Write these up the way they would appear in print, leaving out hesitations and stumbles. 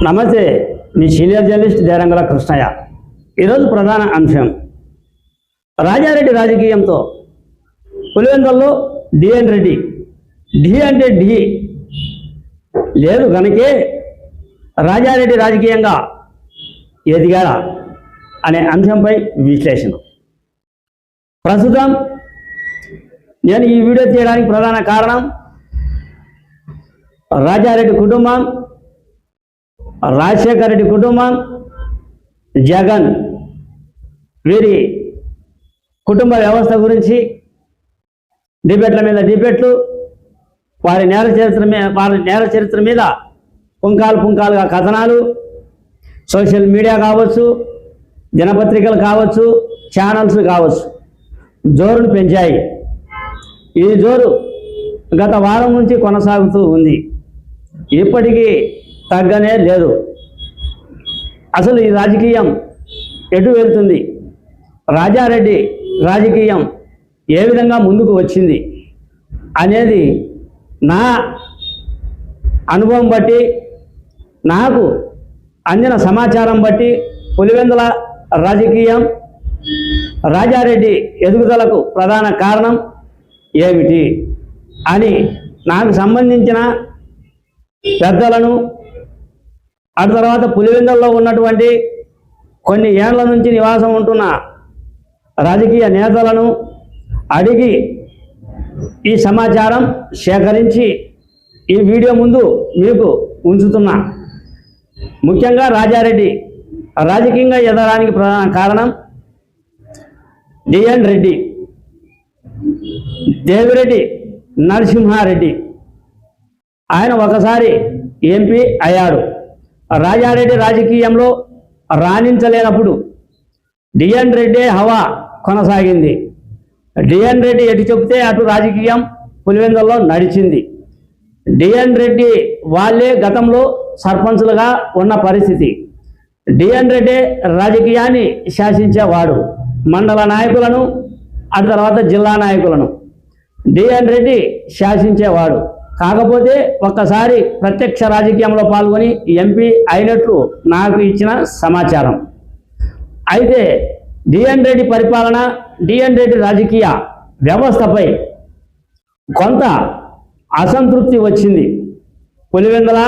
నమస్తే, మీ senior journalist దేరంగల Krishnaiah. ఈరోజు ప్రధాన అంశం రాజారెడ్డి రాజకీయంతో పులివెందులలో డిఎన్ రెడ్డి డి అంటే డి లేదు కనుకే రాజారెడ్డి రాజకీయంగా ఎదిగాడా అనే అంశంపై విశ్లేషణ. ప్రస్తుతం నేను ఈ వీడియో చేయడానికి ప్రధాన కారణం రాజారెడ్డి కుటుంబం, రాజశేఖర రెడ్డి కుటుంబం, జగన్ వీరి కుటుంబ వ్యవస్థ గురించి డిబేట్ల మీద డిబేట్లు, వారి నేర చరిత్ర మీద పుంకాలుగా కథనాలు, సోషల్ మీడియా కావచ్చు, దినపత్రికలు కావచ్చు, ఛానల్స్ కావచ్చు, జోరును పెంచాయి. ఈ జోరు గత వారం నుంచి కొనసాగుతూ ఉంది, ఇప్పటికీ తగ్గనే లేదు. అసలు ఈ రాజకీయం ఎటు వెళ్తుంది, రాజారెడ్డి రాజకీయం ఏ విధంగా ముందుకు వచ్చింది అనేది నా అనుభవం బట్టి, నాకు అందిన సమాచారం బట్టి పులివెందుల రాజకీయం, రాజారెడ్డి ఎదుగుదలకు ప్రధాన కారణం ఏమిటి అని నాకు సంబంధించిన పెద్దలను, ఆ తర్వాత పులివెందులలో ఉన్నటువంటి కొన్ని ఏళ్ల నుంచి నివాసం ఉంటున్న రాజకీయ నేతలను అడిగి ఈ సమాచారం సేకరించి ఈ వీడియో ముందు మీకు ఉంచుతున్నా. ముఖ్యంగా రాజారెడ్డి రాజకీయంగా ఎదగడానికి ప్రధాన కారణం డిఎన్ రెడ్డి, దేవిరెడ్డి నరసింహారెడ్డి. ఆయన ఒకసారి ఎంపీ అయ్యాడు. రాజారెడ్డి రాజకీయంలో రాణించలేనప్పుడు డిఎన్ రెడ్డి హవా కొనసాగింది. డిఎన్ రెడ్డి ఎటు చెబితే అటు రాజకీయం పులివెందులలో నడిచింది. డిఎన్ రెడ్డి వాళ్ళే గతంలో సర్పంచులుగా ఉన్న పరిస్థితి. డిఎన్ రెడ్డి రాజకీయాన్ని శాసించేవాడు. మండల నాయకులను, ఆ తర్వాత జిల్లా నాయకులను డిఎన్ రెడ్డి శాసించేవాడు. కాకపోతే ఒక్కసారి ప్రత్యక్ష రాజకీయంలో పాల్గొని ఎంపీ అయినట్లు నాకు ఇచ్చిన సమాచారం. అయితే డిఎన్ రెడ్డి పరిపాలన, డిఎన్ రెడ్డి రాజకీయ వ్యవస్థపై కొంత అసంతృప్తి వచ్చింది. పులివెందుల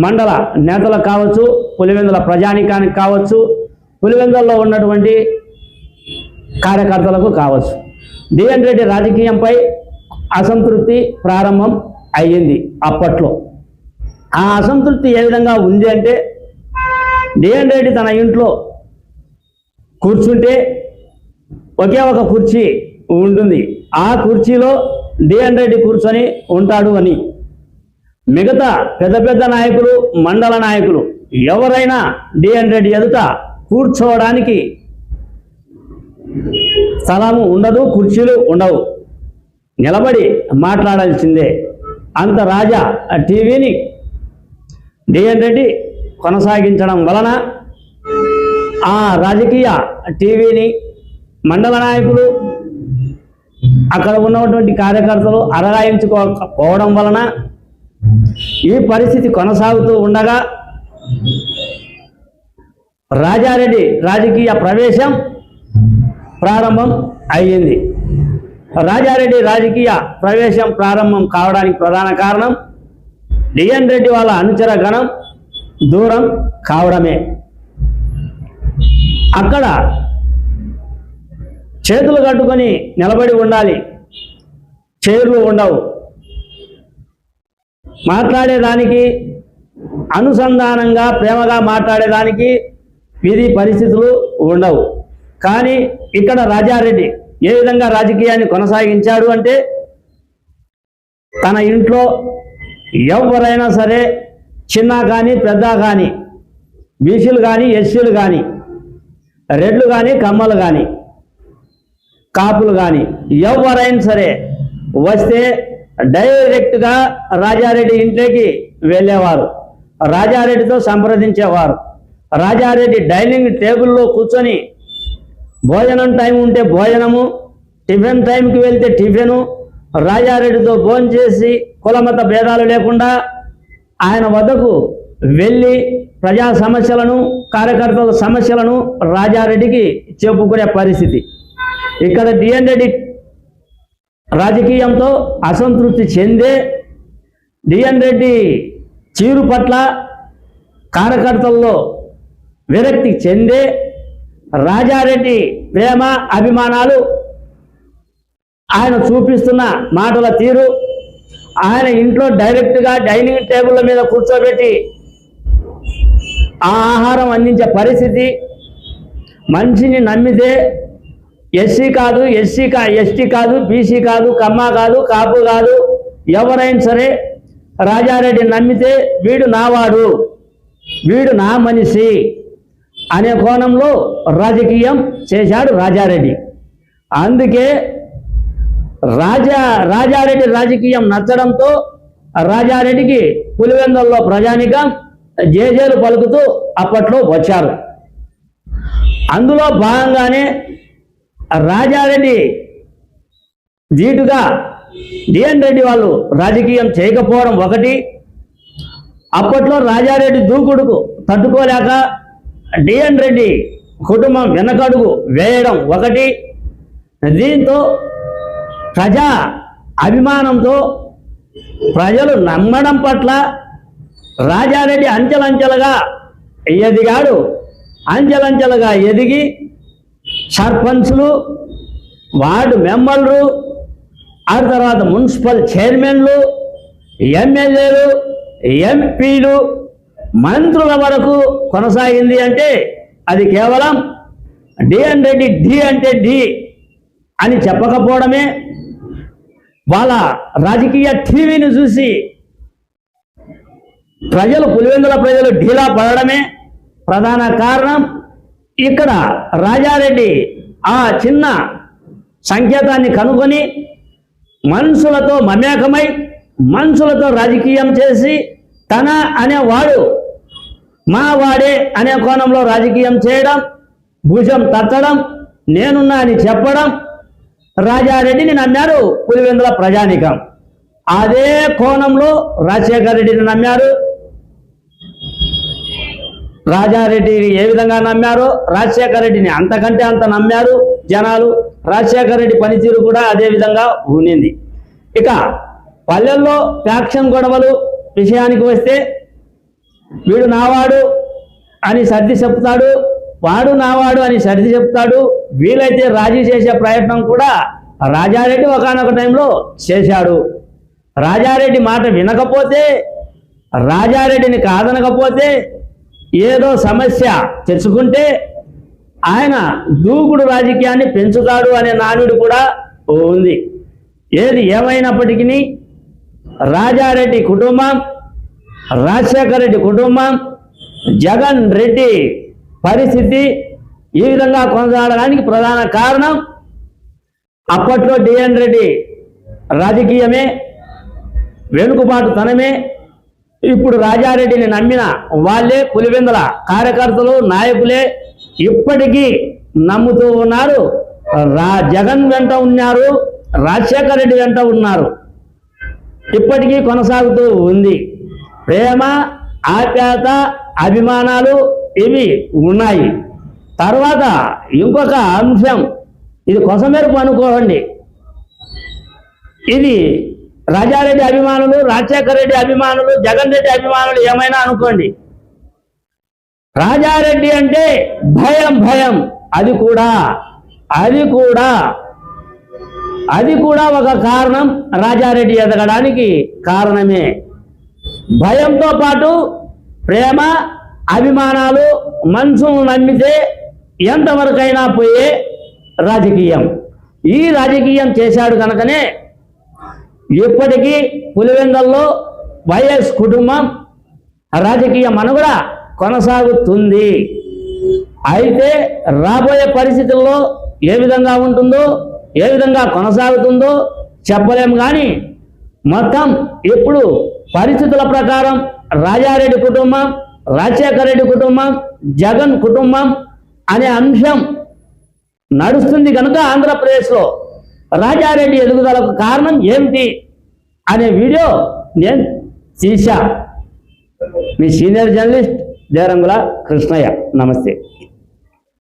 మండల నేతలకు కావచ్చు, పులివెందుల ప్రజానీకానికి కావచ్చు, పులివెందులలో ఉన్నటువంటి కార్యకర్తలకు కావచ్చు, డిఎన్ రెడ్డి రాజకీయంపై అసంతృప్తి ప్రారంభం అయ్యింది. అప్పట్లో ఆ అసంతృప్తి ఏ విధంగా ఉంది అంటే, డిఎన్ రెడ్డి తన ఇంట్లో కూర్చుంటే ఒకే ఒక కుర్చీ ఉంటుంది, ఆ కుర్చీలో డిఎన్ రెడ్డి కూర్చొని ఉంటాడు అని. మిగతా పెద్ద నాయకులు, మండల నాయకులు ఎవరైనా డిఎన్ రెడ్డి ఎదుట కూర్చోవడానికి స్థలము ఉండదు, కుర్చీలు ఉండవు, నిలబడి మాట్లాడాల్సిందే. అంత రాజా టీవీని డిఎన్ రెడ్డి కొనసాగించడం వలన ఆ రాజకీయ టీవీని మండల నాయకులు, అక్కడ ఉన్నటువంటి కార్యకర్తలు అరగాయించుకోకపోవడం వలన ఈ పరిస్థితి కొనసాగుతూ ఉండగా రాజారెడ్డి రాజకీయ ప్రవేశం ప్రారంభం అయ్యింది. రాజారెడ్డి రాజకీయ ప్రవేశం ప్రారంభం కావడానికి ప్రధాన కారణం డిఎన్ రెడ్డి వాళ్ళ అనుచర గణం దూరం కావడమే. అక్కడ చేతులు కట్టుకొని నిలబడి ఉండాలి, చైర్లు ఉండవు, మాట్లాడేదానికి అనుసంధానంగా ప్రేమగా మాట్లాడేదానికి విధి పరిస్థితులు ఉండవు. కానీ ఇక్కడ రాజారెడ్డి ఏ విధంగా రాజకీయాన్ని కొనసాగించాడు అంటే, తన ఇంట్లో ఎవరైనా సరే, చిన్న కానీ పెద్ద కానీ, బీసీలు కానీ, ఎస్సీలు కానీ, రెడ్లు కానీ, కమ్మలు కానీ, కాపులు కానీ ఎవరైనా సరే వస్తే డైరెక్ట్గా రాజారెడ్డి ఇంట్లోకి వెళ్ళేవారు, రాజారెడ్డితో సంప్రదించేవారు. రాజారెడ్డి డైనింగ్ టేబుల్లో కూర్చొని భోజనం టైం ఉంటే భోజనము, టిఫిన్ టైంకి వెళ్తే టిఫిను, రాజారెడ్డితో భోజనం చేసి కులమత భేదాలు లేకుండా ఆయన వద్దకు వెళ్ళి ప్రజా సమస్యలను, కార్యకర్తల సమస్యలను రాజారెడ్డికి చెప్పుకునే పరిస్థితి. ఇక్కడ డిఎన్ రెడ్డి రాజకీయంతో అసంతృప్తి చెందే, డిఎన్ రెడ్డి చీరు పట్ల కార్యకర్తల్లో విరక్తి చెందే రాజారెడ్డి ప్రేమ అభిమానాలు, ఆయన చూపిస్తున్న మాటల తీరు, ఆయన ఇంట్లో డైరెక్ట్గా డైనింగ్ టేబుల్ మీద కూర్చోబెట్టి ఆ ఆహారం అందించే పరిస్థితి, మనిషిని నమ్మితే ఎస్సీ కాదు, ఎస్టీ కాదు, బీసీ కాదు, కమ్మ కాదు, కాపు కాదు, ఎవరైనా సరే రాజారెడ్డి నమ్మితే వీడు నావాడు, వీడు నా మనిషి అనే కోణంలో రాజకీయం చేశాడు రాజారెడ్డి. అందుకే రాజారెడ్డి రాజకీయం నచ్చడంతో రాజారెడ్డికి పులివెందులలో ప్రజానికం జేజేలు పలుకుతూ అప్పట్లో వచ్చారు. అందులో భాగంగానే రాజారెడ్డి ధీటుగా డిఎన్ రెడ్డి వాళ్ళు రాజకీయం చేయకపోవడం ఒకటి, అప్పట్లో రాజారెడ్డి దూకుడుకు తట్టుకోలేక డిఎన్ రెడ్డి కుటుంబం వెనకడుగు వేయడం ఒకటి. దీంతో ప్రజా అభిమానంతో ప్రజలు నమ్మడం పట్ల రాజారెడ్డి అంచెలంచెలుగా ఎదిగాడు. అంచెలంచెలుగా ఎదిగి సర్పంచ్లు, వార్డు మెంబర్లు, ఆ తర్వాత మున్సిపల్ చైర్మన్లు, ఎమ్మెల్యేలు, ఎంపీలు, మంత్రుల వరకు కొనసాగింది. అంటే అది కేవలం డిఎన్ రెడ్డి డి అంటే డి అని చెప్పకపోవడమే, వాళ్ళ రాజకీయ టీవీని చూసి పులివెందుల ప్రజలు ఢీలా పడడమే ప్రధాన కారణం. ఇక్కడ రాజారెడ్డి ఆ చిన్న సంకేతాన్ని కనుగొని మనుషులతో మమేకమై మనుషులతో రాజకీయం చేసి తన అనేవాడు మా వాడే అనే కోణంలో రాజకీయం చేయడం, భుజం తట్టడం, నేనున్నా అని చెప్పడం, రాజారెడ్డిని నమ్మారు పులివెందుల ప్రజానికం. అదే కోణంలో రాజశేఖర రెడ్డిని నమ్మారు. రాజారెడ్డిని ఏ విధంగా నమ్మారో రాజశేఖర రెడ్డిని అంతకంటే అంత నమ్మారు జనాలు. రాజశేఖర రెడ్డి పనితీరు కూడా అదే విధంగా ఉండింది. ఇక పల్లెల్లో ఫ్యాక్షన్ గొడవలు విషయానికి వస్తే, వీడు నావాడు అని సర్ది చెప్తాడు, వాడు నావాడు అని సర్ది చెప్తాడు. వీలైతే రాజీ చేసే ప్రయత్నం కూడా రాజారెడ్డి ఒకానొక టైంలో చేశాడు. రాజారెడ్డి మాట వినకపోతే, రాజారెడ్డిని కాదనకపోతే, ఏదో సమస్య తెచ్చుకుంటే ఆయన దూకుడు రాజకీయాన్ని పెంచుతాడు అనే నానుడి కూడా ఉంది. ఏది ఏమైనప్పటికీ రాజారెడ్డి కుటుంబం, రాజశేఖర రెడ్డి కుటుంబం, జగన్ రెడ్డి పరిస్థితి ఈ విధంగా కొనసాగడానికి ప్రధాన కారణం అప్పట్లో డిఎన్ రెడ్డి రాజకీయమే, వెనుకబాటుతనమే. ఇప్పుడు రాజారెడ్డిని నమ్మిన వాళ్ళే పులివెందుల కార్యకర్తలు, నాయకులే ఇప్పటికీ నమ్ముతూ ఉన్నారు. జగన్ వెంట ఉన్నారు, రాజశేఖర రెడ్డి వెంట ఉన్నారు. ఇప్పటికీ కొనసాగుతూ ఉంది. ప్రేమ, ఆప్యాయత, అభిమానాలు ఇవి ఉన్నాయి. తర్వాత ఇంకొక అంశం, ఇది కొసమెరుపు అనుకోండి. ఇది రాజారెడ్డి అభిమానులు, రాజశేఖర రెడ్డి అభిమానులు, జగన్ రెడ్డి అభిమానులు ఏమైనా అనుకోండి, రాజారెడ్డి అంటే భయం. అది కూడా ఒక కారణం, రాజారెడ్డి ఎదగడానికి కారణమే. భయంతో పాటు ప్రేమ, అభిమానాలు, మనసును నమ్మితే ఎంతవరకైనా పోయే రాజకీయం. ఈ రాజకీయం చేశాడు కనుకనే ఇప్పటికీ పులివెందుల్లో వైఎస్ కుటుంబం రాజకీయ మనుగడ కొనసాగుతుంది. అయితే రాబోయే పరిస్థితుల్లో ఏ విధంగా ఉంటుందో, ఏ విధంగా కొనసాగుతుందో చెప్పలేము. కానీ మొత్తం ఇప్పుడు పరిస్థితుల ప్రకారం రాజారెడ్డి కుటుంబం, రాజశేఖర రెడ్డి కుటుంబం, జగన్ కుటుంబం అనే అంశం నడుస్తుంది కనుక ఆంధ్రప్రదేశ్లో రాజారెడ్డి ఎదుగుదలకు కారణం ఏమిటి అనే వీడియో నేను తీశా. మీ సీనియర్ జర్నలిస్ట్ దేవరంగుల కృష్ణయ్య. నమస్తే.